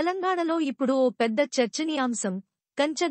తెలంగాణలో ఇప్పుడు ఓ పెద్ద చర్చనీయాంశం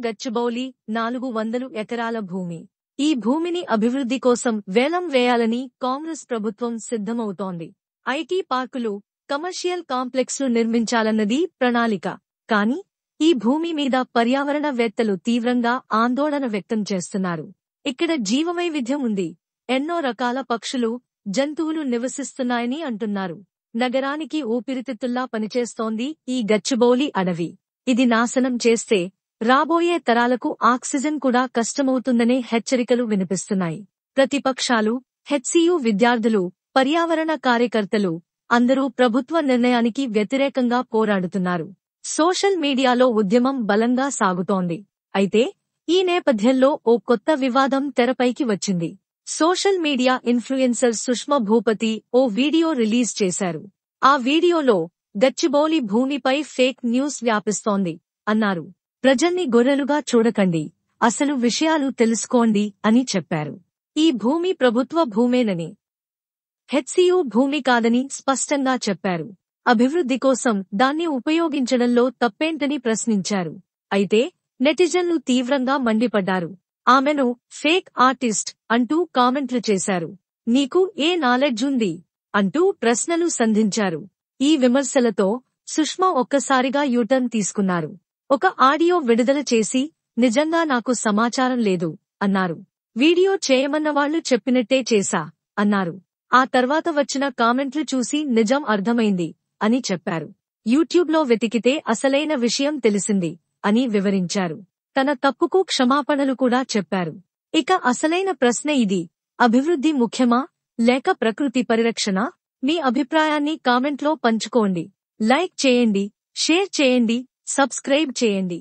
గచ్చిబౌలి 400 ఎకరాల భూమి. ఈ భూమిని అభివృద్ధి కోసం వేలం వేయాలని కాంగ్రెస్ ప్రభుత్వం సిద్ధమవుతోంది. ఐటీ పార్కులు, కమర్షియల్ కాంప్లెక్స్లు నిర్మించాలన్నది ప్రణాళిక. కాని ఈ భూమి మీద పర్యావరణవేత్తలు తీవ్రంగా ఆందోళన వ్యక్తం చేస్తున్నారు. ఇక్కడ జీవవైవిధ్యం ఉంది, ఎన్నో రకాల పక్షులు, జంతువులు నివసిస్తున్నాయని అంటున్నారు. నగరానికి ఊపిరితిత్తుల్లా పనిచేస్తోంది ఈ గచ్చిబౌలి అడవి. ఇది నాశనం చేస్తే రాబోయే తరాలకు ఆక్సిజన్ కూడా కష్టమవుతుందనే హెచ్చరికలు వినిపిస్తున్నాయి. ప్రతిపక్షాలు, హెచ్సియు విద్యార్థులు, పర్యావరణ కార్యకర్తలు అందరూ ప్రభుత్వ నిర్ణయానికి వ్యతిరేకంగా పోరాడుతున్నారు. సోషల్ మీడియాలో ఉద్యమం బలంగా సాగుతోంది. అయితే ఈ నేపథ్యంలో ఓ కొత్త వివాదం తెరపైకి వచ్చింది. Social media influencer Sushma Bhupathi ఓ వీడియో రిలీజ్ చేశారు. ఆ వీడియోలో గచ్చిబౌలి భూమిపై ఫేక్ న్యూస్ వ్యాపిస్తోంది అన్నారు. ప్రజల్ని గొర్రెలుగా చూడకండి, అసలు విషయాలు తెలుసుకోండి అని చెప్పారు. ఈ భూమి ప్రభుత్వ భూమేనని, హెచ్సియు భూమి కాదని స్పష్టంగా చెప్పారు. అభివృద్ధి కోసం దాన్ని ఉపయోగించడంలో తప్పేంటని ప్రశ్నించారు. అయితే నెటిజన్లు తీవ్రంగా మండిపడ్డారు. ఆమెను ఫేక్ ఆర్టిస్ట్ అంటూ కామెంట్లు చేశారు. నీకు ఏ నాలెడ్జ్ ఉంది అంటూ ప్రశ్నలు సంధించారు. ఈ విమర్శలతో సుష్మా ఒక్కసారిగా యూటర్న్ తీసుకున్నారు. ఒక ఆడియో విడుదల చేసి నిజంగా నాకు సమాచారం లేదు అన్నారు. వీడియో చేయమన్నవాళ్లు చెప్పినట్టే చేశా అన్నారు. ఆ తర్వాత వచ్చిన కామెంట్లు చూసి నిజం అర్థమైంది అని చెప్పారు. యూట్యూబ్లో వెతికితే అసలైన విషయం తెలిసింది అని వివరించారు. తన తప్పుకు క్షమాపణలు కూడా చెప్పారు. ఇక అసలైన ప్రశ్న ఇది: అభివృద్ధి ముఖ్యమా లేక ప్రకృతి పరిరక్షణ? మీ అభిప్రాయాన్ని కామెంట్లో పంచుకోండి. లైక్ చేయండి, షేర్ చేయండి, సబ్స్క్రైబ్ చేయండి.